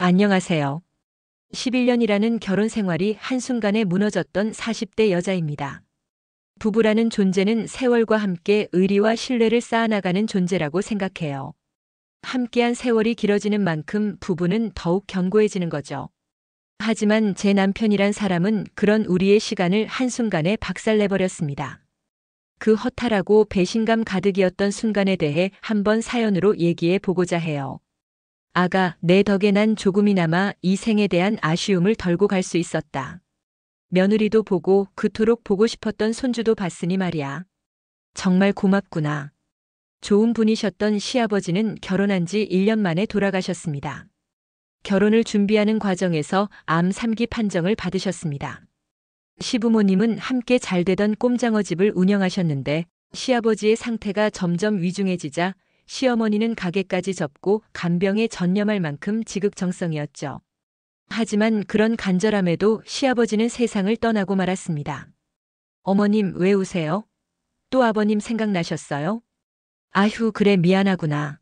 안녕하세요. 11년이라는 결혼 생활이 한순간에 무너졌던 40대 여자입니다. 부부라는 존재는 세월과 함께 의리와 신뢰를 쌓아나가는 존재라고 생각해요. 함께한 세월이 길어지는 만큼 부부는 더욱 견고해지는 거죠. 하지만 제 남편이란 사람은 그런 우리의 시간을 한순간에 박살내버렸습니다. 그 허탈하고 배신감 가득이었던 순간에 대해 한번 사연으로 얘기해 보고자 해요. 아가, 내 덕에 난 조금이나마 이 생에 대한 아쉬움을 덜고 갈 수 있었다. 며느리도 보고 그토록 보고 싶었던 손주도 봤으니 말이야. 정말 고맙구나. 좋은 분이셨던 시아버지는 결혼한 지 1년 만에 돌아가셨습니다. 결혼을 준비하는 과정에서 암 3기 판정을 받으셨습니다. 시부모님은 함께 잘 되던 꼼장어 집을 운영하셨는데 시아버지의 상태가 점점 위중해지자 시어머니는 가게까지 접고 간병에 전념할 만큼 지극정성이었죠. 하지만 그런 간절함에도 시아버지는 세상을 떠나고 말았습니다. 어머님, 왜 우세요? 또 아버님 생각나셨어요? 아휴, 그래, 미안하구나.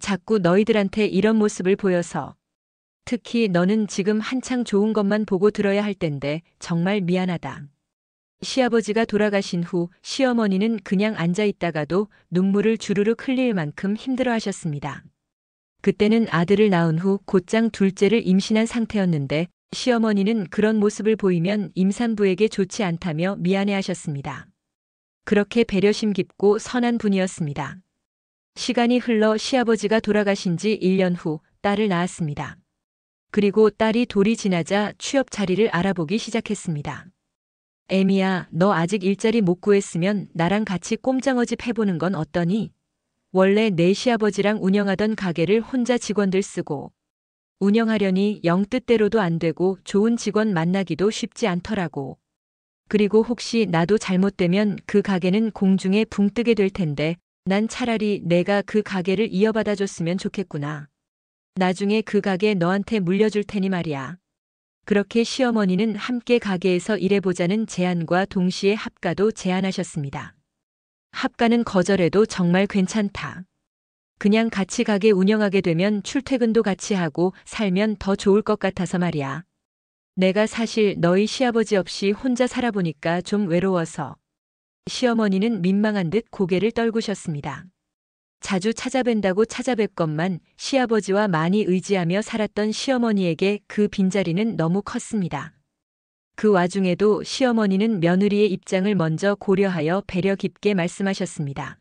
자꾸 너희들한테 이런 모습을 보여서. 특히 너는 지금 한창 좋은 것만 보고 들어야 할 텐데 정말 미안하다. 시아버지가 돌아가신 후 시어머니는 그냥 앉아 있다가도 눈물을 주르륵 흘릴 만큼 힘들어 하셨습니다. 그때는 아들을 낳은 후 곧장 둘째를 임신한 상태였는데 시어머니는 그런 모습을 보이면 임산부에게 좋지 않다며 미안해 하셨습니다. 그렇게 배려심 깊고 선한 분이었습니다. 시간이 흘러 시아버지가 돌아가신 지 1년 후 딸을 낳았습니다. 그리고 딸이 돌이 지나자 취업 자리를 알아보기 시작했습니다. 애미야, 너 아직 일자리 못 구했으면 나랑 같이 꼼장어집 해보는 건 어떠니? 원래 내 시아버지랑 운영하던 가게를 혼자 직원들 쓰고 운영하려니 영 뜻대로도 안 되고 좋은 직원 만나기도 쉽지 않더라고. 그리고 혹시 나도 잘못되면 그 가게는 공중에 붕 뜨게 될 텐데 난 차라리 내가 그 가게를 이어받아 줬으면 좋겠구나. 나중에 그 가게 너한테 물려줄 테니 말이야. 그렇게 시어머니는 함께 가게에서 일해보자는 제안과 동시에 합가도 제안하셨습니다. 합가는 거절해도 정말 괜찮다. 그냥 같이 가게 운영하게 되면 출퇴근도 같이 하고 살면 더 좋을 것 같아서 말이야. 내가 사실 너희 시아버지 없이 혼자 살아보니까 좀 외로워서. 시어머니는 민망한 듯 고개를 떨구셨습니다. 자주 찾아뵌다고 찾아뵙건만 시아버지와 많이 의지하며 살았던 시어머니에게 그 빈자리는 너무 컸습니다. 그 와중에도 시어머니는 며느리의 입장을 먼저 고려하여 배려 깊게 말씀하셨습니다.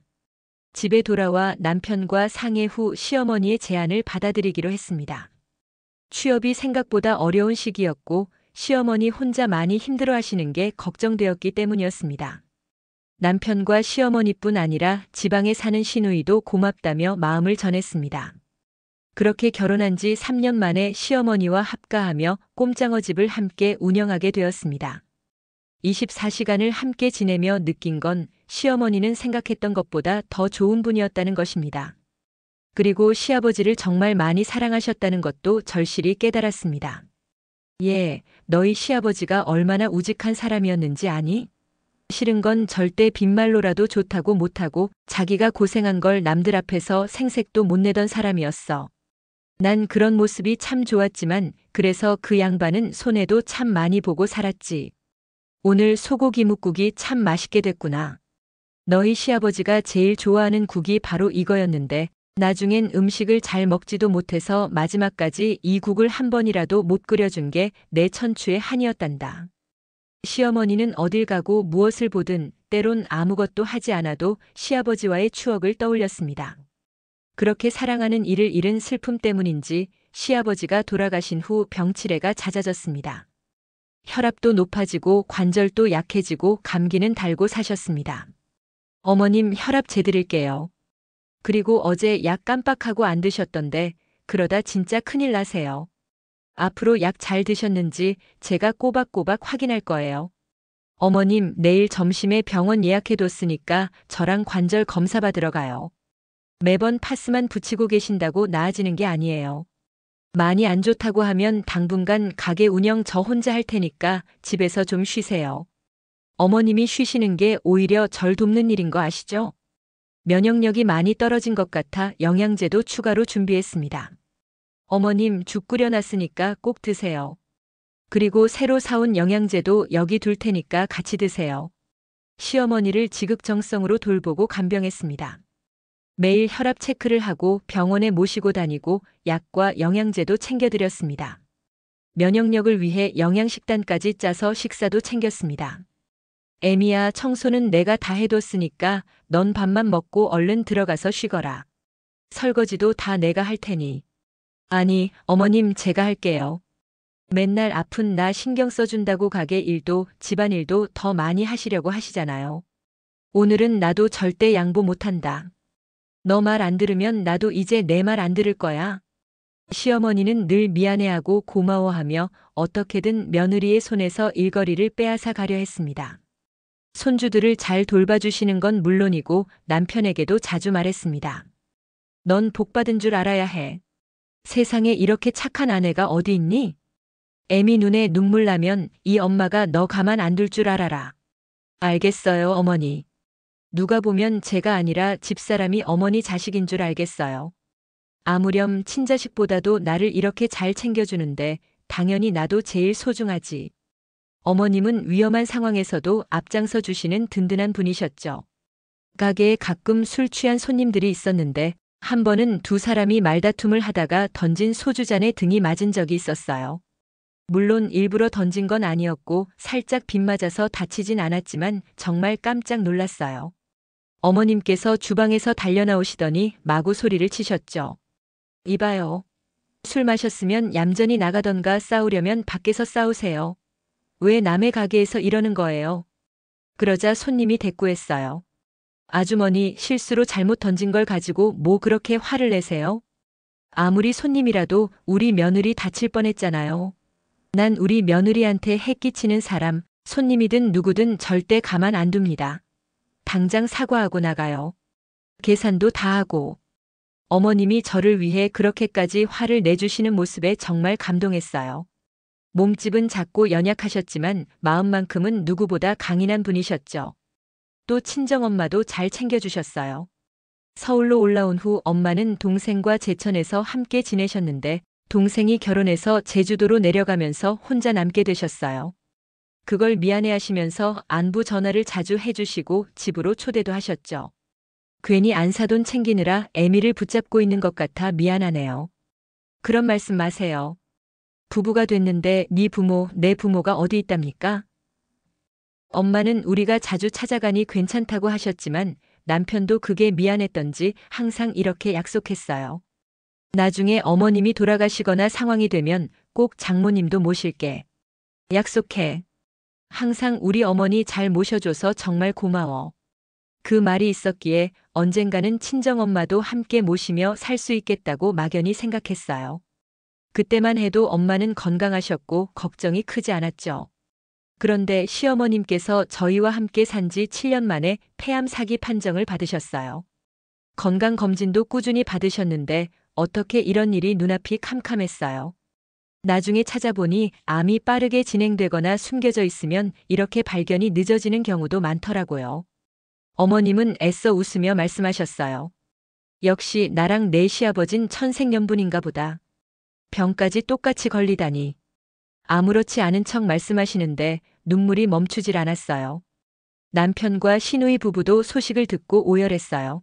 집에 돌아와 남편과 상의 후 시어머니의 제안을 받아들이기로 했습니다. 취업이 생각보다 어려운 시기였고 시어머니 혼자 많이 힘들어하시는 게 걱정되었기 때문이었습니다. 남편과 시어머니뿐 아니라 지방에 사는 시누이도 고맙다며 마음을 전했습니다. 그렇게 결혼한 지 3년 만에 시어머니와 합가하며 꼼장어 집을 함께 운영하게 되었습니다. 24시간을 함께 지내며 느낀 건 시어머니는 생각했던 것보다 더 좋은 분이었다는 것입니다. 그리고 시아버지를 정말 많이 사랑하셨다는 것도 절실히 깨달았습니다. 예, 너희 시아버지가 얼마나 우직한 사람이었는지 아니? 싫은 건 절대 빈말로라도 좋다고 못하고 자기가 고생한 걸 남들 앞에서 생색도 못 내던 사람이었어. 난 그런 모습이 참 좋았지만 그래서 그 양반은 손해도 참 많이 보고 살았지. 오늘 소고기 묵국이 참 맛있게 됐구나. 너희 시아버지가 제일 좋아하는 국이 바로 이거였는데 나중엔 음식을 잘 먹지도 못해서 마지막까지 이 국을 한 번이라도 못 끓여준 게 내 천추의 한이었단다. 시어머니는 어딜 가고 무엇을 보든 때론 아무것도 하지 않아도 시아버지와의 추억을 떠올렸습니다. 그렇게 사랑하는 이를 잃은 슬픔 때문인지 시아버지가 돌아가신 후 병치레가 잦아졌습니다. 혈압도 높아지고 관절도 약해지고 감기는 달고 사셨습니다. 어머님, 혈압 재드릴게요. 그리고 어제 약 깜빡하고 안 드셨던데 그러다 진짜 큰일 나세요. 앞으로 약 잘 드셨는지 제가 꼬박꼬박 확인할 거예요. 어머님, 내일 점심에 병원 예약해뒀으니까 저랑 관절 검사 받으러 가요. 매번 파스만 붙이고 계신다고 나아지는 게 아니에요. 많이 안 좋다고 하면 당분간 가게 운영 저 혼자 할 테니까 집에서 좀 쉬세요. 어머님이 쉬시는 게 오히려 절 돕는 일인 거 아시죠? 면역력이 많이 떨어진 것 같아 영양제도 추가로 준비했습니다. 어머님 죽 끓여놨으니까 꼭 드세요. 그리고 새로 사온 영양제도 여기 둘 테니까 같이 드세요. 시어머니를 지극정성으로 돌보고 간병했습니다. 매일 혈압 체크를 하고 병원에 모시고 다니고 약과 영양제도 챙겨드렸습니다. 면역력을 위해 영양식단까지 짜서 식사도 챙겼습니다. 애미야, 청소는 내가 다 해뒀으니까 넌 밥만 먹고 얼른 들어가서 쉬거라. 설거지도 다 내가 할 테니. 아니, 어머님 제가 할게요. 맨날 아픈 나 신경 써준다고 가게 일도 집안일도 더 많이 하시려고 하시잖아요. 오늘은 나도 절대 양보 못한다. 너 말 안 들으면 나도 이제 내 말 안 들을 거야. 시어머니는 늘 미안해하고 고마워하며 어떻게든 며느리의 손에서 일거리를 빼앗아 가려 했습니다. 손주들을 잘 돌봐주시는 건 물론이고 남편에게도 자주 말했습니다. 넌 복받은 줄 알아야 해. 세상에 이렇게 착한 아내가 어디 있니? 애미 눈에 눈물 나면 이 엄마가 너 가만 안 둘 줄 알아라. 알겠어요, 어머니. 누가 보면 제가 아니라 집사람이 어머니 자식인 줄 알겠어요. 아무렴 친자식보다도 나를 이렇게 잘 챙겨주는데 당연히 나도 제일 소중하지. 어머님은 위험한 상황에서도 앞장서 주시는 든든한 분이셨죠. 가게에 가끔 술 취한 손님들이 있었는데 한 번은 두 사람이 말다툼을 하다가 던진 소주잔에 등이 맞은 적이 있었어요. 물론 일부러 던진 건 아니었고 살짝 빗맞아서 다치진 않았지만 정말 깜짝 놀랐어요. 어머님께서 주방에서 달려나오시더니 마구 소리를 치셨죠. 이봐요. 술 마셨으면 얌전히 나가던가 싸우려면 밖에서 싸우세요. 왜 남의 가게에서 이러는 거예요? 그러자 손님이 대꾸했어요. 아주머니, 실수로 잘못 던진 걸 가지고 뭐 그렇게 화를 내세요? 아무리 손님이라도 우리 며느리 다칠 뻔했잖아요. 난 우리 며느리한테 해 끼치는 사람, 손님이든 누구든 절대 가만 안 둡니다. 당장 사과하고 나가요. 계산도 다 하고. 어머님이 저를 위해 그렇게까지 화를 내주시는 모습에 정말 감동했어요. 몸집은 작고 연약하셨지만 마음만큼은 누구보다 강인한 분이셨죠. 또 친정엄마도 잘 챙겨주셨어요. 서울로 올라온 후 엄마는 동생과 제천에서 함께 지내셨는데 동생이 결혼해서 제주도로 내려가면서 혼자 남게 되셨어요. 그걸 미안해하시면서 안부 전화를 자주 해주시고 집으로 초대도 하셨죠. 괜히 안사돈 챙기느라 애미를 붙잡고 있는 것 같아 미안하네요. 그런 말씀 마세요. 부부가 됐는데 네 부모, 내 부모가 어디 있답니까? 엄마는 우리가 자주 찾아가니 괜찮다고 하셨지만 남편도 그게 미안했던지 항상 이렇게 약속했어요. 나중에 어머님이 돌아가시거나 상황이 되면 꼭 장모님도 모실게. 약속해. 항상 우리 어머니 잘 모셔줘서 정말 고마워. 그 말이 있었기에 언젠가는 친정엄마도 함께 모시며 살 수 있겠다고 막연히 생각했어요. 그때만 해도 엄마는 건강하셨고 걱정이 크지 않았죠. 그런데 시어머님께서 저희와 함께 산 지 7년 만에 폐암 사기 판정을 받으셨어요. 건강검진도 꾸준히 받으셨는데 어떻게 이런 일이 눈앞이 캄캄했어요. 나중에 찾아보니 암이 빠르게 진행되거나 숨겨져 있으면 이렇게 발견이 늦어지는 경우도 많더라고요. 어머님은 애써 웃으며 말씀하셨어요. 역시 나랑 내 시아버진 천생연분인가 보다. 병까지 똑같이 걸리다니. 아무렇지 않은 척 말씀하시는데 눈물이 멈추질 않았어요. 남편과 시누이 부부도 소식을 듣고 오열했어요.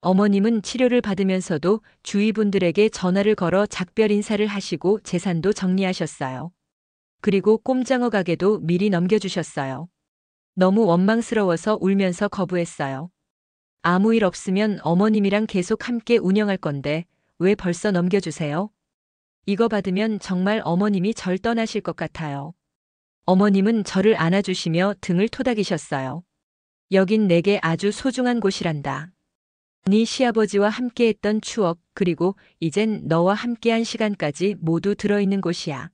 어머님은 치료를 받으면서도 주위 분들에게 전화를 걸어 작별 인사를 하시고 재산도 정리하셨어요. 그리고 꼼장어 가게도 미리 넘겨주셨어요. 너무 원망스러워서 울면서 거부했어요. 아무 일 없으면 어머님이랑 계속 함께 운영할 건데 왜 벌써 넘겨주세요? 이거 받으면 정말 어머님이 절 떠나실 것 같아요. 어머님은 저를 안아주시며 등을 토닥이셨어요. 여긴 내게 아주 소중한 곳이란다. 네 시아버지와 함께했던 추억, 그리고 이젠 너와 함께한 시간까지 모두 들어있는 곳이야.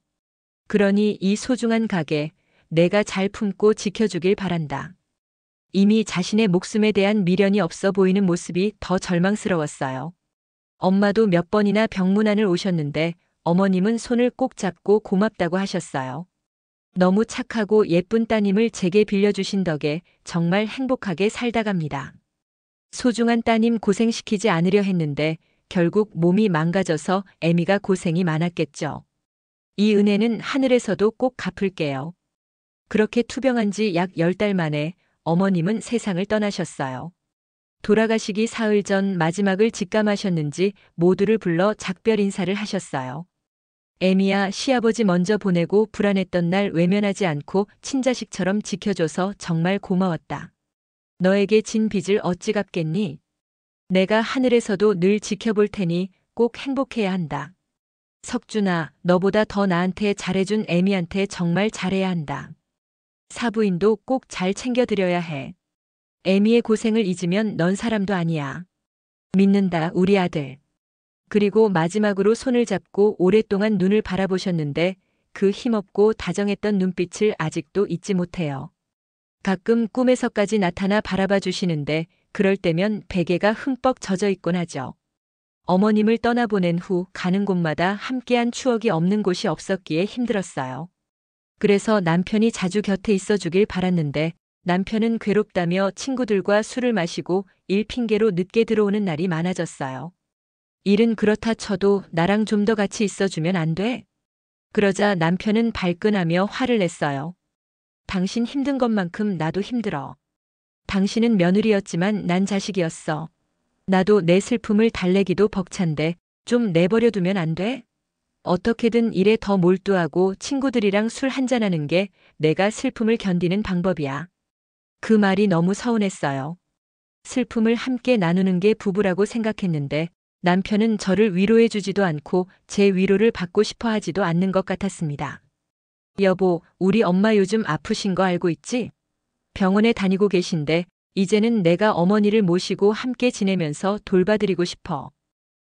그러니 이 소중한 가게, 내가 잘 품고 지켜주길 바란다. 이미 자신의 목숨에 대한 미련이 없어 보이는 모습이 더 절망스러웠어요. 엄마도 몇 번이나 병문안을 오셨는데 어머님은 손을 꼭 잡고 고맙다고 하셨어요. 너무 착하고 예쁜 따님을 제게 빌려주신 덕에 정말 행복하게 살다 갑니다. 소중한 따님 고생시키지 않으려 했는데 결국 몸이 망가져서 애미가 고생이 많았겠죠. 이 은혜는 하늘에서도 꼭 갚을게요. 그렇게 투병한 지 약 10달 만에 어머님은 세상을 떠나셨어요. 돌아가시기 사흘 전 마지막을 직감하셨는지 모두를 불러 작별 인사를 하셨어요. 애미야, 시아버지 먼저 보내고 불안했던 날 외면하지 않고 친자식처럼 지켜줘서 정말 고마웠다. 너에게 진 빚을 어찌 갚겠니? 내가 하늘에서도 늘 지켜볼 테니 꼭 행복해야 한다. 석준아, 너보다 더 나한테 잘해준 애미한테 정말 잘해야 한다. 사부인도 꼭 잘 챙겨드려야 해. 애미의 고생을 잊으면 넌 사람도 아니야. 믿는다, 우리 아들. 그리고 마지막으로 손을 잡고 오랫동안 눈을 바라보셨는데 그 힘없고 다정했던 눈빛을 아직도 잊지 못해요. 가끔 꿈에서까지 나타나 바라봐 주시는데 그럴 때면 베개가 흠뻑 젖어 있곤 하죠. 어머님을 떠나보낸 후 가는 곳마다 함께한 추억이 없는 곳이 없었기에 힘들었어요. 그래서 남편이 자주 곁에 있어 주길 바랐는데 남편은 괴롭다며 친구들과 술을 마시고 일 핑계로 늦게 들어오는 날이 많아졌어요. 일은 그렇다 쳐도 나랑 좀 더 같이 있어주면 안 돼? 그러자 남편은 발끈하며 화를 냈어요. 당신 힘든 것만큼 나도 힘들어. 당신은 며느리였지만 난 자식이었어. 나도 내 슬픔을 달래기도 벅찬데 좀 내버려 두면 안 돼? 어떻게든 일에 더 몰두하고 친구들이랑 술 한잔하는 게 내가 슬픔을 견디는 방법이야. 그 말이 너무 서운했어요. 슬픔을 함께 나누는 게 부부라고 생각했는데 남편은 저를 위로해 주지도 않고 제 위로를 받고 싶어 하지도 않는 것 같았습니다. 여보, 우리 엄마 요즘 아프신 거 알고 있지? 병원에 다니고 계신데 이제는 내가 어머니를 모시고 함께 지내면서 돌봐드리고 싶어.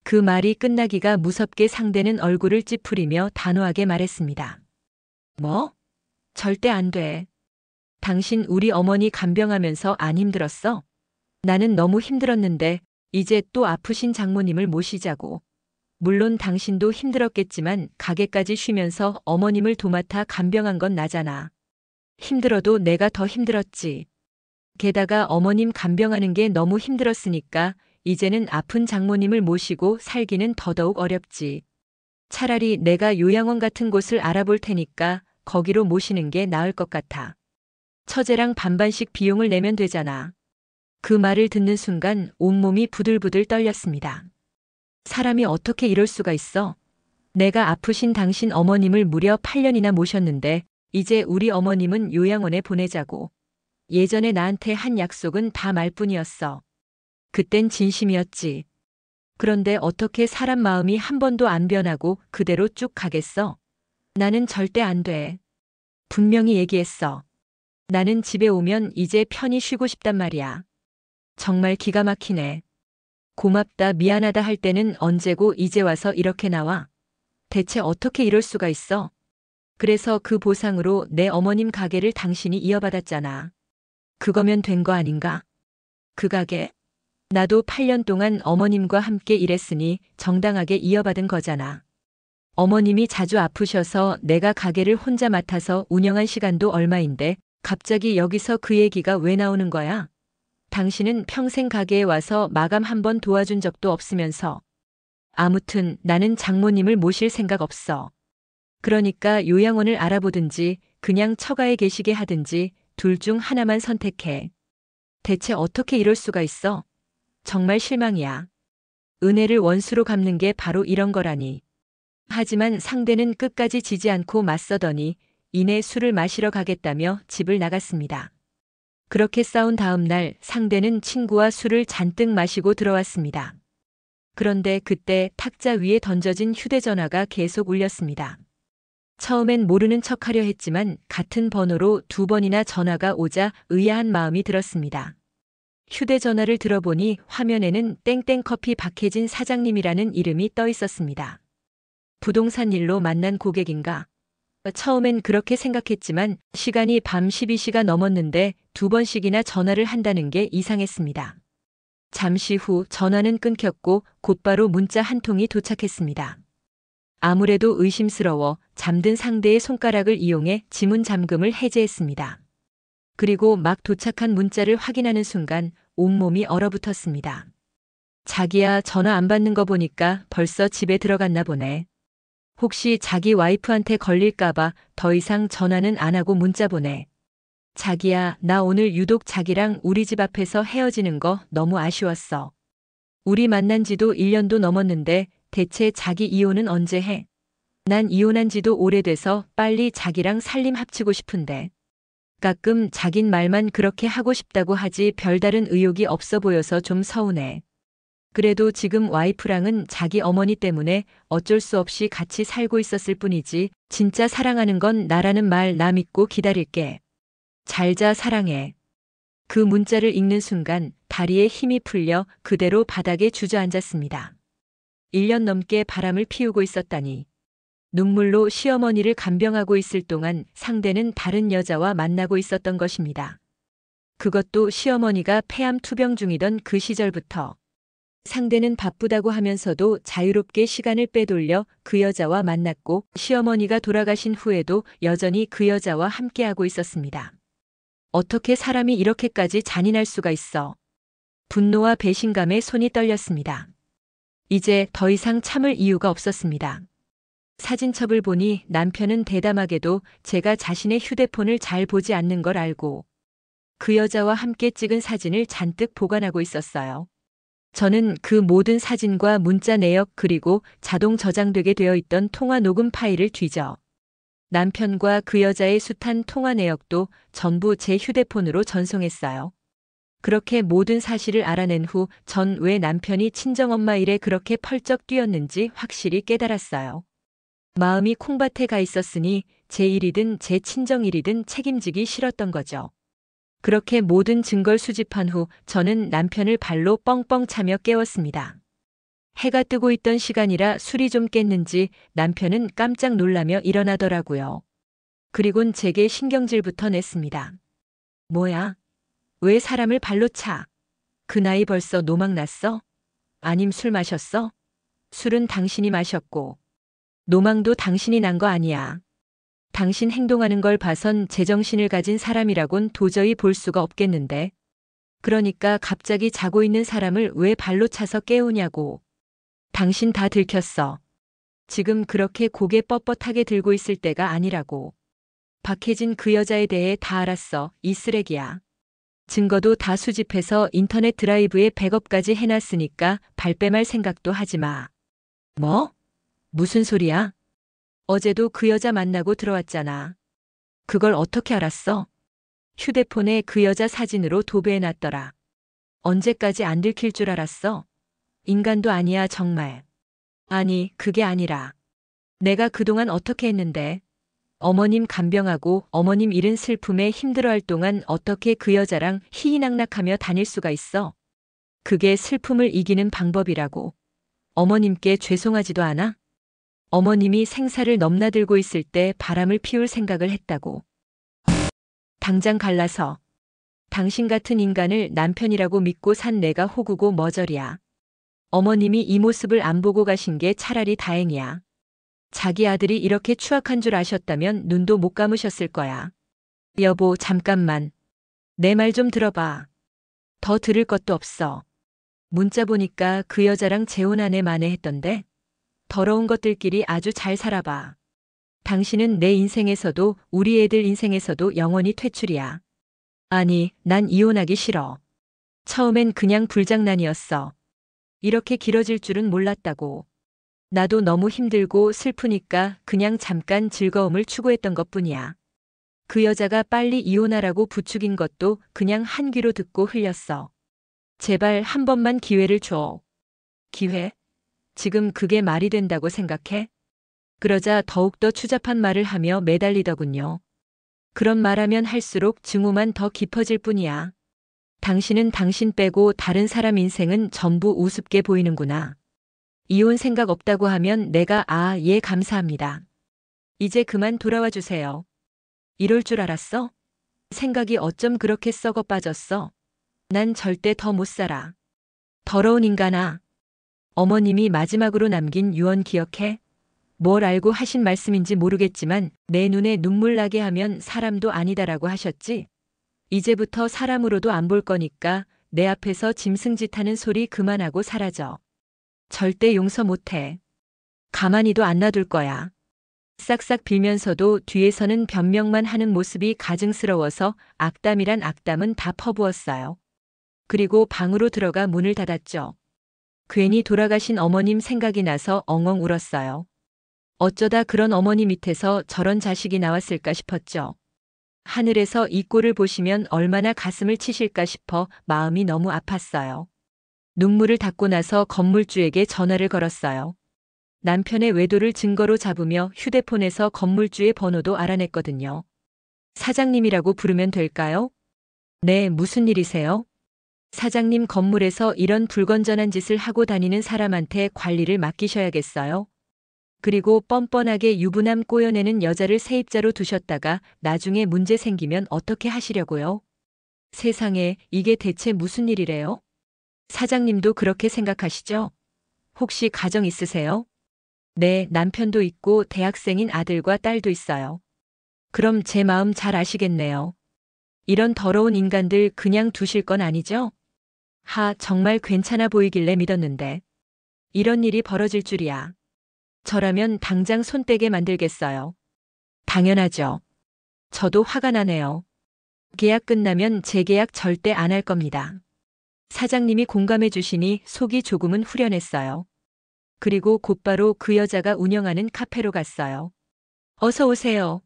그 말이 끝나기가 무섭게 상대는 얼굴을 찌푸리며 단호하게 말했습니다. 뭐? 절대 안 돼. 당신 우리 어머니 간병하면서 안 힘들었어? 나는 너무 힘들었는데 이제 또 아프신 장모님을 모시자고. 물론 당신도 힘들었겠지만 가게까지 쉬면서 어머님을 도맡아 간병한 건 나잖아. 힘들어도 내가 더 힘들었지. 게다가 어머님 간병하는 게 너무 힘들었으니까 이제는 아픈 장모님을 모시고 살기는 더더욱 어렵지. 차라리 내가 요양원 같은 곳을 알아볼 테니까 거기로 모시는 게 나을 것 같아. 처제랑 반반씩 비용을 내면 되잖아. 그 말을 듣는 순간 온몸이 부들부들 떨렸습니다. 사람이 어떻게 이럴 수가 있어? 내가 아프신 당신 어머님을 무려 8년이나 모셨는데 이제 우리 어머님은 요양원에 보내자고. 예전에 나한테 한 약속은 다 말뿐이었어. 그땐 진심이었지. 그런데 어떻게 사람 마음이 한 번도 안 변하고 그대로 쭉 가겠어? 나는 절대 안 돼. 분명히 얘기했어. 나는 집에 오면 이제 편히 쉬고 싶단 말이야. 정말 기가 막히네. 고맙다, 미안하다 할 때는 언제고 이제 와서 이렇게 나와. 대체 어떻게 이럴 수가 있어? 그래서 그 보상으로 내 어머님 가게를 당신이 이어받았잖아. 그거면 된 거 아닌가? 그 가게. 나도 8년 동안 어머님과 함께 일했으니 정당하게 이어받은 거잖아. 어머님이 자주 아프셔서 내가 가게를 혼자 맡아서 운영한 시간도 얼마인데 갑자기 여기서 그 얘기가 왜 나오는 거야? 당신은 평생 가게에 와서 마감 한 번 도와준 적도 없으면서. 아무튼 나는 장모님을 모실 생각 없어. 그러니까 요양원을 알아보든지 그냥 처가에 계시게 하든지 둘 중 하나만 선택해. 대체 어떻게 이럴 수가 있어? 정말 실망이야. 은혜를 원수로 갚는 게 바로 이런 거라니. 하지만 상대는 끝까지 지지 않고 맞서더니 이내 술을 마시러 가겠다며 집을 나갔습니다. 그렇게 싸운 다음 날 상대는 친구와 술을 잔뜩 마시고 들어왔습니다. 그런데 그때 탁자 위에 던져진 휴대전화가 계속 울렸습니다. 처음엔 모르는 척하려 했지만 같은 번호로 2번이나 전화가 오자 의아한 마음이 들었습니다. 휴대전화를 들어보니 화면에는 땡땡커피 박혜진 사장님이라는 이름이 떠 있었습니다. 부동산 일로 만난 고객인가? 처음엔 그렇게 생각했지만 시간이 밤 12시가 넘었는데 2번씩이나 전화를 한다는 게 이상했습니다. 잠시 후 전화는 끊겼고 곧바로 문자 한 통이 도착했습니다. 아무래도 의심스러워 잠든 상대의 손가락을 이용해 지문 잠금을 해제했습니다. 그리고 막 도착한 문자를 확인하는 순간 온몸이 얼어붙었습니다. 자기야, 전화 안 받는 거 보니까 벌써 집에 들어갔나 보네. 혹시 자기 와이프한테 걸릴까봐 더 이상 전화는 안 하고 문자 보내. 자기야, 나 오늘 유독 자기랑 우리 집 앞에서 헤어지는 거 너무 아쉬웠어. 우리 만난 지도 1년도 넘었는데 대체 자기 이혼은 언제 해? 난 이혼한 지도 오래돼서 빨리 자기랑 살림 합치고 싶은데. 가끔 자긴 말만 그렇게 하고 싶다고 하지 별다른 의욕이 없어 보여서 좀 서운해. 그래도 지금 와이프랑은 자기 어머니 때문에 어쩔 수 없이 같이 살고 있었을 뿐이지 진짜 사랑하는 건 나라는 말 나 믿고 기다릴게. 잘 자, 사랑해. 그 문자를 읽는 순간 다리에 힘이 풀려 그대로 바닥에 주저앉았습니다. 1년 넘게 바람을 피우고 있었다니. 눈물로 시어머니를 간병하고 있을 동안 상대는 다른 여자와 만나고 있었던 것입니다. 그것도 시어머니가 폐암 투병 중이던 그 시절부터. 상대는 바쁘다고 하면서도 자유롭게 시간을 빼돌려 그 여자와 만났고 시어머니가 돌아가신 후에도 여전히 그 여자와 함께하고 있었습니다. 어떻게 사람이 이렇게까지 잔인할 수가 있어. 분노와 배신감에 손이 떨렸습니다. 이제 더 이상 참을 이유가 없었습니다. 사진첩을 보니 남편은 대담하게도 제가 자신의 휴대폰을 잘 보지 않는 걸 알고 그 여자와 함께 찍은 사진을 잔뜩 보관하고 있었어요. 저는 그 모든 사진과 문자 내역 그리고 자동 저장되게 되어 있던 통화 녹음 파일을 뒤져 남편과 그 여자의 숱한 통화 내역도 전부 제 휴대폰으로 전송했어요. 그렇게 모든 사실을 알아낸 후 전 왜 남편이 친정엄마 일에 그렇게 펄쩍 뛰었는지 확실히 깨달았어요. 마음이 콩밭에 가 있었으니 제 일이든 제 친정 일이든 책임지기 싫었던 거죠. 그렇게 모든 증거를 수집한 후 저는 남편을 발로 뻥뻥 차며 깨웠습니다. 해가 뜨고 있던 시간이라 술이 좀 깼는지 남편은 깜짝 놀라며 일어나더라고요. 그리곤 제게 신경질부터 냈습니다. 뭐야? 왜 사람을 발로 차? 그 나이 벌써 노망 났어? 아님 술 마셨어? 술은 당신이 마셨고 노망도 당신이 난 거 아니야. 당신 행동하는 걸 봐선 제정신을 가진 사람이라곤 도저히 볼 수가 없겠는데. 그러니까 갑자기 자고 있는 사람을 왜 발로 차서 깨우냐고. 당신 다 들켰어. 지금 그렇게 고개 뻣뻣하게 들고 있을 때가 아니라고. 박혜진 그 여자에 대해 다 알았어. 이 쓰레기야. 증거도 다 수집해서 인터넷 드라이브에 백업까지 해놨으니까 발뺌할 생각도 하지 마. 뭐? 무슨 소리야? 어제도 그 여자 만나고 들어왔잖아. 그걸 어떻게 알았어? 휴대폰에 그 여자 사진으로 도배해놨더라. 언제까지 안 들킬 줄 알았어? 인간도 아니야, 정말. 아니, 그게 아니라. 내가 그동안 어떻게 했는데? 어머님 간병하고 어머님 잃은 슬픔에 힘들어할 동안 어떻게 그 여자랑 희희낙낙하며 다닐 수가 있어? 그게 슬픔을 이기는 방법이라고. 어머님께 죄송하지도 않아? 어머님이 생사를 넘나들고 있을 때 바람을 피울 생각을 했다고. 당장 갈라서. 당신 같은 인간을 남편이라고 믿고 산 내가 호구고 머저리야. 어머님이 이 모습을 안 보고 가신 게 차라리 다행이야. 자기 아들이 이렇게 추악한 줄 아셨다면 눈도 못 감으셨을 거야. 여보, 잠깐만. 내 말 좀 들어봐. 더 들을 것도 없어. 문자 보니까 그 여자랑 재혼 한 해 만에 했던데? 더러운 것들끼리 아주 잘 살아봐. 당신은 내 인생에서도 우리 애들 인생에서도 영원히 퇴출이야. 아니, 난 이혼하기 싫어. 처음엔 그냥 불장난이었어. 이렇게 길어질 줄은 몰랐다고. 나도 너무 힘들고 슬프니까 그냥 잠깐 즐거움을 추구했던 것뿐이야. 그 여자가 빨리 이혼하라고 부추긴 것도 그냥 한 귀로 듣고 흘렸어. 제발 한 번만 기회를 줘. 기회? 지금 그게 말이 된다고 생각해? 그러자 더욱더 추잡한 말을 하며 매달리더군요. 그런 말하면 할수록 증오만 더 깊어질 뿐이야. 당신은 당신 빼고 다른 사람 인생은 전부 우습게 보이는구나. 이혼 생각 없다고 하면 내가 예, 감사합니다. 이제 그만 돌아와 주세요. 이럴 줄 알았어? 생각이 어쩜 그렇게 썩어 빠졌어? 난 절대 더 못 살아. 더러운 인간아. 어머님이 마지막으로 남긴 유언 기억해? 뭘 알고 하신 말씀인지 모르겠지만 내 눈에 눈물 나게 하면 사람도 아니다라고 하셨지? 이제부터 사람으로도 안 볼 거니까 내 앞에서 짐승짓하는 소리 그만하고 사라져. 절대 용서 못해. 가만히도 안 놔둘 거야. 싹싹 빌면서도 뒤에서는 변명만 하는 모습이 가증스러워서 악담이란 악담은 다 퍼부었어요. 그리고 방으로 들어가 문을 닫았죠. 괜히 돌아가신 어머님 생각이 나서 엉엉 울었어요. 어쩌다 그런 어머니 밑에서 저런 자식이 나왔을까 싶었죠. 하늘에서 이 꼴을 보시면 얼마나 가슴을 치실까 싶어 마음이 너무 아팠어요. 눈물을 닦고 나서 건물주에게 전화를 걸었어요. 남편의 외도를 증거로 잡으며 휴대폰에서 건물주의 번호도 알아냈거든요. 사장님이라고 부르면 될까요? 네, 무슨 일이세요? 사장님, 건물에서 이런 불건전한 짓을 하고 다니는 사람한테 관리를 맡기셔야겠어요. 그리고 뻔뻔하게 유부남 꼬여내는 여자를 세입자로 두셨다가 나중에 문제 생기면 어떻게 하시려고요? 세상에, 이게 대체 무슨 일이래요? 사장님도 그렇게 생각하시죠? 혹시 가정 있으세요? 네, 남편도 있고 대학생인 아들과 딸도 있어요. 그럼 제 마음 잘 아시겠네요. 이런 더러운 인간들 그냥 두실 건 아니죠? 정말 괜찮아 보이길래 믿었는데. 이런 일이 벌어질 줄이야. 저라면 당장 손 떼게 만들겠어요. 당연하죠. 저도 화가 나네요. 계약 끝나면 재계약 절대 안 할 겁니다. 사장님이 공감해 주시니 속이 조금은 후련했어요. 그리고 곧바로 그 여자가 운영하는 카페로 갔어요. 어서 오세요.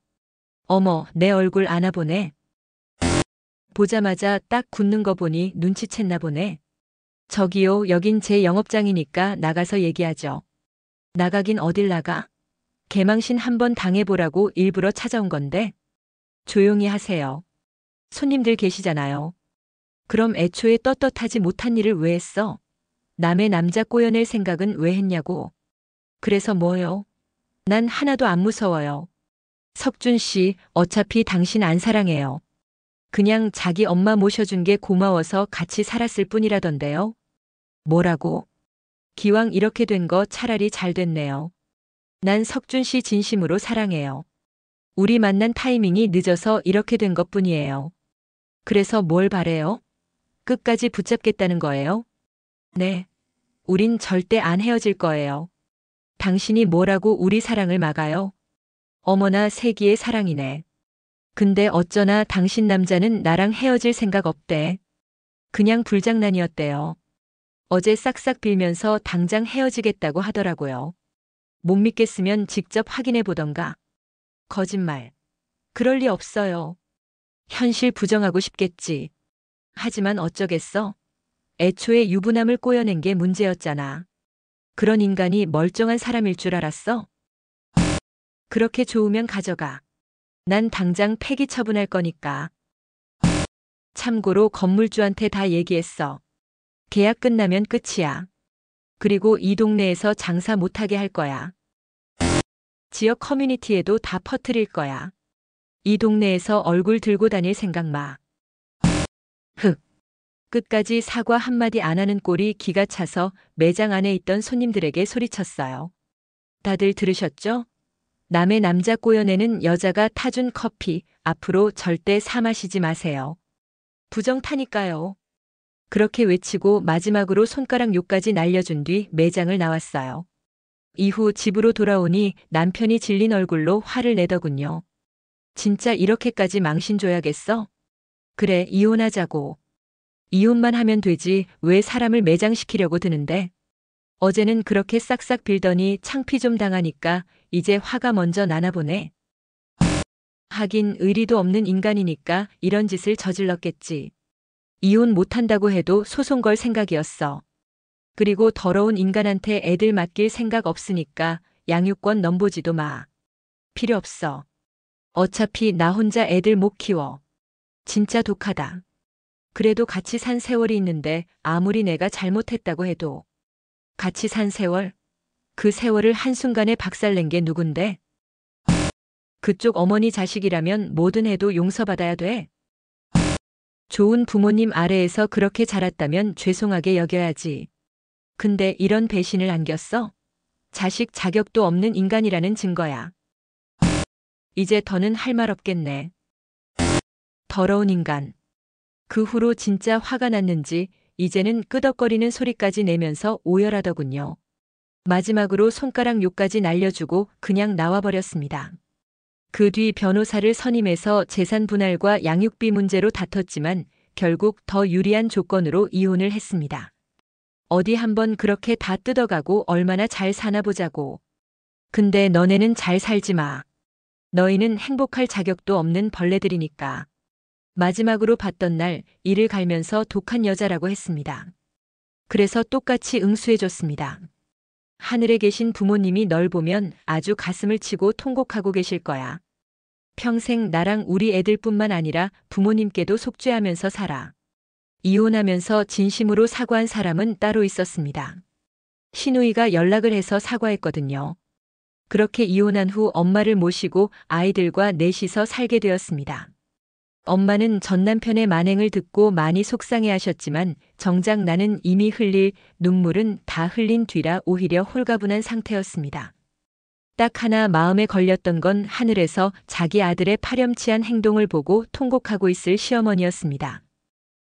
어머, 내 얼굴 아나 보네. 보자마자 딱 굳는 거 보니 눈치챘나 보네. 저기요, 여긴 제 영업장이니까 나가서 얘기하죠. 나가긴 어딜 나가? 개망신 한번 당해보라고 일부러 찾아온 건데. 조용히 하세요. 손님들 계시잖아요. 그럼 애초에 떳떳하지 못한 일을 왜 했어? 남의 남자 꼬여낼 생각은 왜 했냐고. 그래서 뭐요? 난 하나도 안 무서워요. 석준 씨, 어차피 당신 안 사랑해요. 그냥 자기 엄마 모셔준 게 고마워서 같이 살았을 뿐이라던데요. 뭐라고? 기왕 이렇게 된 거 차라리 잘 됐네요. 난 석준 씨 진심으로 사랑해요. 우리 만난 타이밍이 늦어서 이렇게 된 것뿐이에요. 그래서 뭘 바래요? 끝까지 붙잡겠다는 거예요? 네. 우린 절대 안 헤어질 거예요. 당신이 뭐라고 우리 사랑을 막아요? 어머나 세기의 사랑이네. 근데 어쩌나 당신 남자는 나랑 헤어질 생각 없대. 그냥 불장난이었대요. 어제 싹싹 빌면서 당장 헤어지겠다고 하더라고요. 못 믿겠으면 직접 확인해 보던가. 거짓말. 그럴 리 없어요. 현실 부정하고 싶겠지. 하지만 어쩌겠어? 애초에 유부남을 꼬여낸 게 문제였잖아. 그런 인간이 멀쩡한 사람일 줄 알았어? 그렇게 좋으면 가져가. 난 당장 폐기 처분할 거니까. 참고로 건물주한테 다 얘기했어. 계약 끝나면 끝이야. 그리고 이 동네에서 장사 못하게 할 거야. 지역 커뮤니티에도 다 퍼뜨릴 거야. 이 동네에서 얼굴 들고 다닐 생각 마. 흑. 끝까지 사과 한마디 안 하는 꼴이 기가 차서 매장 안에 있던 손님들에게 소리쳤어요. 다들 들으셨죠? 남의 남자 꼬여내는 여자가 타준 커피 앞으로 절대 사 마시지 마세요. 부정 타니까요. 그렇게 외치고 마지막으로 손가락 욕까지 날려준 뒤 매장을 나왔어요. 이후 집으로 돌아오니 남편이 질린 얼굴로 화를 내더군요. 진짜 이렇게까지 망신 줘야겠어? 그래, 이혼하자고. 이혼만 하면 되지 왜 사람을 매장시키려고 드는데? 어제는 그렇게 싹싹 빌더니 창피 좀 당하니까 이제 화가 먼저 나나 보네. 하긴 의리도 없는 인간이니까 이런 짓을 저질렀겠지. 이혼 못한다고 해도 소송 걸 생각이었어. 그리고 더러운 인간한테 애들 맡길 생각 없으니까 양육권 넘보지도 마. 필요 없어. 어차피 나 혼자 애들 못 키워. 진짜 독하다. 그래도 같이 산 세월이 있는데 아무리 내가 잘못했다고 해도 같이 산 세월? 그 세월을 한순간에 박살낸 게 누군데? 그쪽 어머니 자식이라면 뭐든 해도 용서받아야 돼. 좋은 부모님 아래에서 그렇게 자랐다면 죄송하게 여겨야지. 근데 이런 배신을 안겼어? 자식 자격도 없는 인간이라는 증거야. 이제 더는 할 말 없겠네. 더러운 인간. 그 후로 진짜 화가 났는지 이제는 끄덕거리는 소리까지 내면서 오열하더군요. 마지막으로 손가락 욕까지 날려주고 그냥 나와버렸습니다. 그 뒤 변호사를 선임해서 재산 분할과 양육비 문제로 다퉜지만 결국 더 유리한 조건으로 이혼을 했습니다. 어디 한번 그렇게 다 뜯어가고 얼마나 잘 사나 보자고. 근데 너네는 잘 살지 마. 너희는 행복할 자격도 없는 벌레들이니까. 마지막으로 봤던 날 이를 갈면서 독한 여자라고 했습니다. 그래서 똑같이 응수해줬습니다. 하늘에 계신 부모님이 널 보면 아주 가슴을 치고 통곡하고 계실 거야. 평생 나랑 우리 애들뿐만 아니라 부모님께도 속죄하면서 살아. 이혼하면서 진심으로 사과한 사람은 따로 있었습니다. 시누이가 연락을 해서 사과했거든요. 그렇게 이혼한 후 엄마를 모시고 아이들과 넷이서 살게 되었습니다. 엄마는 전 남편의 만행을 듣고 많이 속상해하셨지만 정작 나는 이미 흘릴 눈물은 다 흘린 뒤라 오히려 홀가분한 상태였습니다. 딱 하나 마음에 걸렸던 건 하늘에서 자기 아들의 파렴치한 행동을 보고 통곡하고 있을 시어머니였습니다.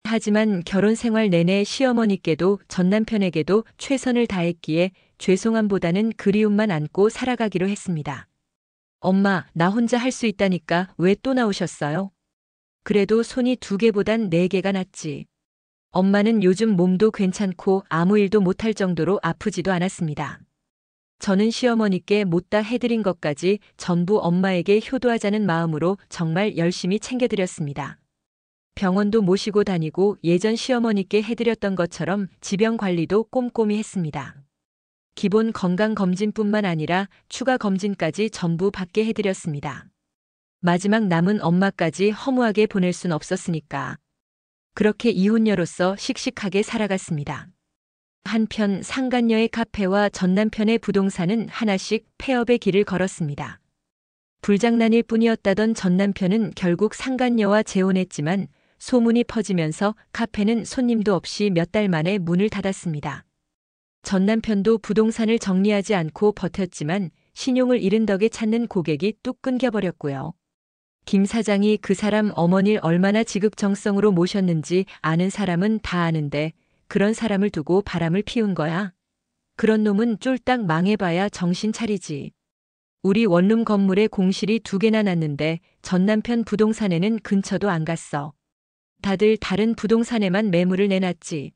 하지만 결혼 생활 내내 시어머니께도 전 남편에게도 최선을 다했기에 죄송함보다는 그리움만 안고 살아가기로 했습니다. 엄마, 나 혼자 할 수 있다니까 왜 또 나오셨어요? 그래도 손이 2개보단 4개가 낫지. 엄마는 요즘 몸도 괜찮고 아무 일도 못할 정도로 아프지도 않았습니다. 저는 시어머니께 못다 해드린 것까지 전부 엄마에게 효도하자는 마음으로 정말 열심히 챙겨드렸습니다. 병원도 모시고 다니고 예전 시어머니께 해드렸던 것처럼 지병 관리도 꼼꼼히 했습니다. 기본 건강검진뿐만 아니라 추가 검진까지 전부 받게 해드렸습니다. 마지막 남은 엄마까지 허무하게 보낼 순 없었으니까. 그렇게 이혼녀로서 씩씩하게 살아갔습니다. 한편 상간녀의 카페와 전 남편의 부동산은 하나씩 폐업의 길을 걸었습니다. 불장난일 뿐이었다던 전 남편은 결국 상간녀와 재혼했지만 소문이 퍼지면서 카페는 손님도 없이 몇 달 만에 문을 닫았습니다. 전 남편도 부동산을 정리하지 않고 버텼지만 신용을 잃은 덕에 찾는 고객이 뚝 끊겨버렸고요. 김 사장이 그 사람 어머니를 얼마나 지극정성으로 모셨는지 아는 사람은 다 아는데 그런 사람을 두고 바람을 피운 거야. 그런 놈은 쫄딱 망해봐야 정신 차리지. 우리 원룸 건물에 공실이 2개나 났는데 전 남편 부동산에는 근처도 안 갔어. 다들 다른 부동산에만 매물을 내놨지.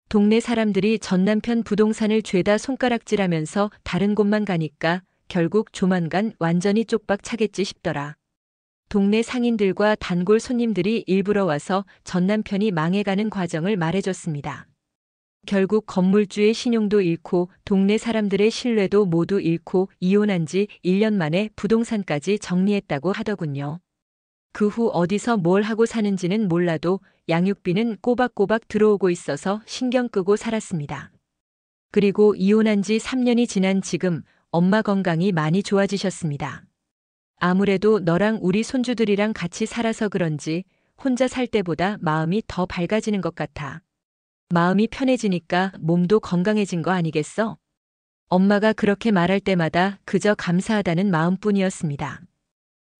동네 사람들이 전 남편 부동산을 죄다 손가락질하면서 다른 곳만 가니까 결국 조만간 완전히 쪽박 차겠지 싶더라. 동네 상인들과 단골 손님들이 일부러 와서 전 남편이 망해가는 과정을 말해줬습니다. 결국 건물주의 신용도 잃고 동네 사람들의 신뢰도 모두 잃고 이혼한 지 1년 만에 부동산까지 정리했다고 하더군요. 그 후 어디서 뭘 하고 사는지는 몰라도 양육비는 꼬박꼬박 들어오고 있어서 신경 끄고 살았습니다. 그리고 이혼한 지 3년이 지난 지금 엄마 건강이 많이 좋아지셨습니다. 아무래도 너랑 우리 손주들이랑 같이 살아서 그런지 혼자 살 때보다 마음이 더 밝아지는 것 같아. 마음이 편해지니까 몸도 건강해진 거 아니겠어? 엄마가 그렇게 말할 때마다 그저 감사하다는 마음뿐이었습니다.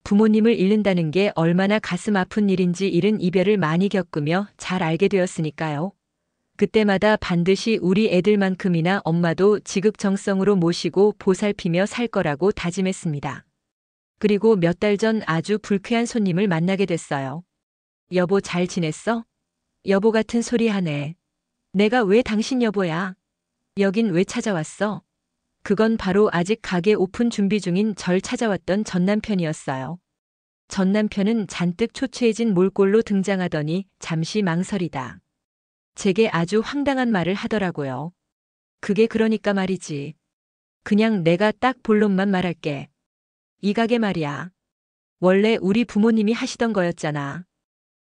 부모님을 잃는다는 게 얼마나 가슴 아픈 일인지 이른 이별을 많이 겪으며 잘 알게 되었으니까요. 그때마다 반드시 우리 애들만큼이나 엄마도 지극정성으로 모시고 보살피며 살 거라고 다짐했습니다. 그리고 몇 달 전 아주 불쾌한 손님을 만나게 됐어요. 여보 잘 지냈어? 여보 같은 소리 하네. 내가 왜 당신 여보야? 여긴 왜 찾아왔어? 그건 바로 아직 가게 오픈 준비 중인 절 찾아왔던 전 남편이었어요. 전 남편은 잔뜩 초췌해진 몰골로 등장하더니 잠시 망설이다. 제게 아주 황당한 말을 하더라고요. 그게 그러니까 말이지. 그냥 내가 딱 본론만 말할게. 이 가게 말이야. 원래 우리 부모님이 하시던 거였잖아.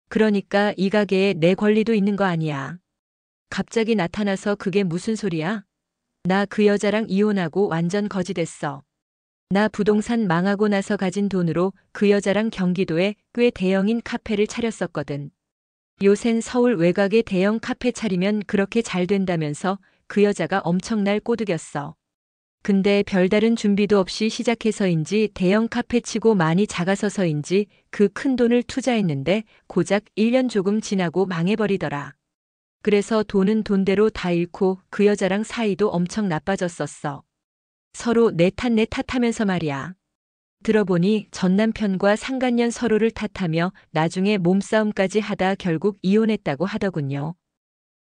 그러니까 이 가게에 내 권리도 있는 거 아니야. 갑자기 나타나서 그게 무슨 소리야? 나 그 여자랑 이혼하고 완전 거지됐어. 나 부동산 망하고 나서 가진 돈으로 그 여자랑 경기도에 꽤 대형인 카페를 차렸었거든. 요샌 서울 외곽에 대형 카페 차리면 그렇게 잘 된다면서 그 여자가 엄청 날 꼬드겼어. 근데 별다른 준비도 없이 시작해서인지 대형 카페 치고 많이 작아서서인지 그 큰 돈을 투자했는데 고작 1년 조금 지나고 망해버리더라. 그래서 돈은 돈대로 다 잃고 그 여자랑 사이도 엄청 나빠졌었어. 서로 내 탓 하면서 말이야. 들어보니 전 남편과 상간년 서로를 탓하며 나중에 몸싸움까지 하다 결국 이혼했다고 하더군요.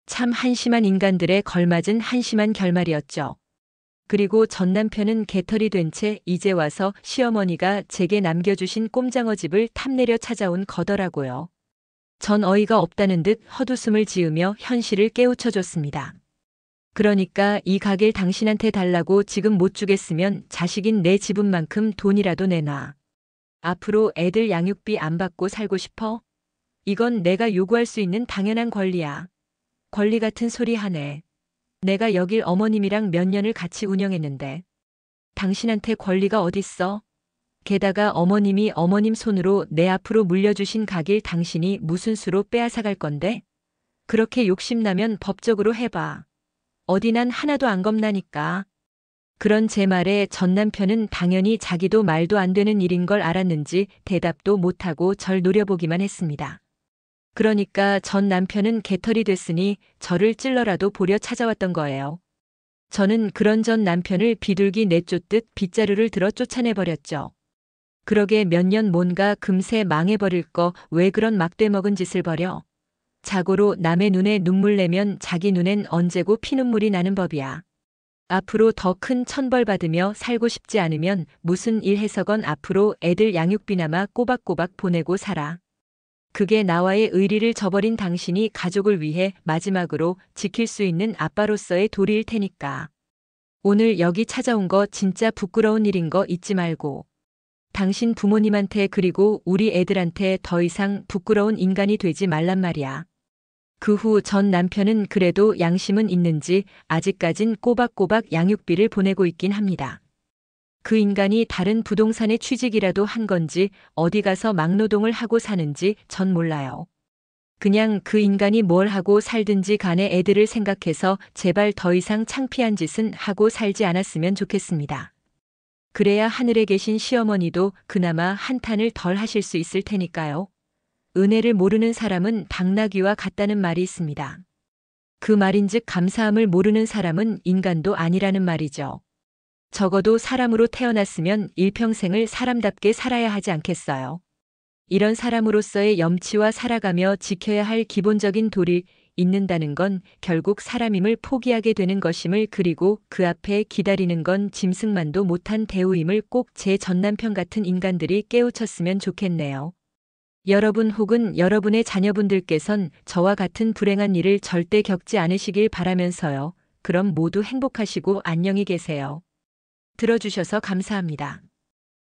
참 한심한 인간들에 걸맞은 한심한 결말이었죠. 그리고 전 남편은 개털이 된 채 이제 와서 시어머니가 제게 남겨주신 꼼장어 집을 탐내려 찾아온 거더라고요. 전 어이가 없다는 듯 헛웃음을 지으며 현실을 깨우쳐줬습니다. 그러니까 이 가게를 당신한테 달라고 지금 못 주겠으면 자식인 내 지분만큼 돈이라도 내놔. 앞으로 애들 양육비 안 받고 살고 싶어? 이건 내가 요구할 수 있는 당연한 권리야. 권리 같은 소리 하네. 내가 여길 어머님이랑 몇 년을 같이 운영했는데 당신한테 권리가 어딨어? 게다가 어머님이 어머님 손으로 내 앞으로 물려주신 가길 당신이 무슨 수로 빼앗아갈 건데? 그렇게 욕심나면 법적으로 해봐. 어디 난 하나도 안 겁나니까. 그런 제 말에 전 남편은 당연히 자기도 말도 안 되는 일인 걸 알았는지 대답도 못하고 절 노려보기만 했습니다. 그러니까 전 남편은 개털이 됐으니 저를 찔러라도 보려 찾아왔던 거예요. 저는 그런 전 남편을 비둘기 내쫓듯 빗자루를 들어 쫓아내버렸죠. 그러게 몇 년 뭔가 금세 망해버릴 거 왜 그런 막대먹은 짓을 벌여? 자고로 남의 눈에 눈물 내면 자기 눈엔 언제고 피눈물이 나는 법이야. 앞으로 더 큰 천벌 받으며 살고 싶지 않으면 무슨 일 해서건 앞으로 애들 양육비나마 꼬박꼬박 보내고 살아. 그게 나와의 의리를 저버린 당신이 가족을 위해 마지막으로 지킬 수 있는 아빠로서의 도리일 테니까. 오늘 여기 찾아온 거 진짜 부끄러운 일인 거 잊지 말고. 당신 부모님한테 그리고 우리 애들한테 더 이상 부끄러운 인간이 되지 말란 말이야. 그 후 전 남편은 그래도 양심은 있는지 아직까진 꼬박꼬박 양육비를 보내고 있긴 합니다. 그 인간이 다른 부동산에 취직이라도 한 건지 어디 가서 막노동을 하고 사는지 전 몰라요. 그냥 그 인간이 뭘 하고 살든지 간에 애들을 생각해서 제발 더 이상 창피한 짓은 하고 살지 않았으면 좋겠습니다. 그래야 하늘에 계신 시어머니도 그나마 한탄을 덜 하실 수 있을 테니까요. 은혜를 모르는 사람은 당나귀와 같다는 말이 있습니다. 그 말인즉 감사함을 모르는 사람은 인간도 아니라는 말이죠. 적어도 사람으로 태어났으면 일평생을 사람답게 살아야 하지 않겠어요. 이런 사람으로서의 염치와 살아가며 지켜야 할 기본적인 도리 있는다는 건 결국 사람임을 포기하게 되는 것임을 그리고 그 앞에 기다리는 건 짐승만도 못한 대우임을 꼭 제 전남편 같은 인간들이 깨우쳤으면 좋겠네요. 여러분 혹은 여러분의 자녀분들께선 저와 같은 불행한 일을 절대 겪지 않으시길 바라면서요. 그럼 모두 행복하시고 안녕히 계세요. 들어주셔서 감사합니다.